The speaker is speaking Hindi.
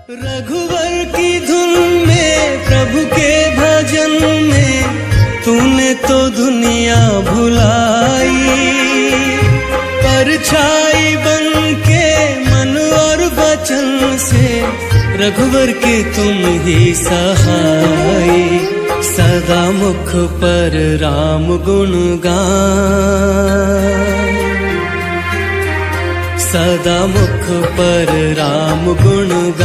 रघुवर की धुन में प्रभु के भजन में तूने तो दुनिया भुलाई। परछाई बन के मन और वचन से रघुवर के तुम ही सहाय। सदा मुख पर राम गुण गान, सदा मुख पर राम गुण गान।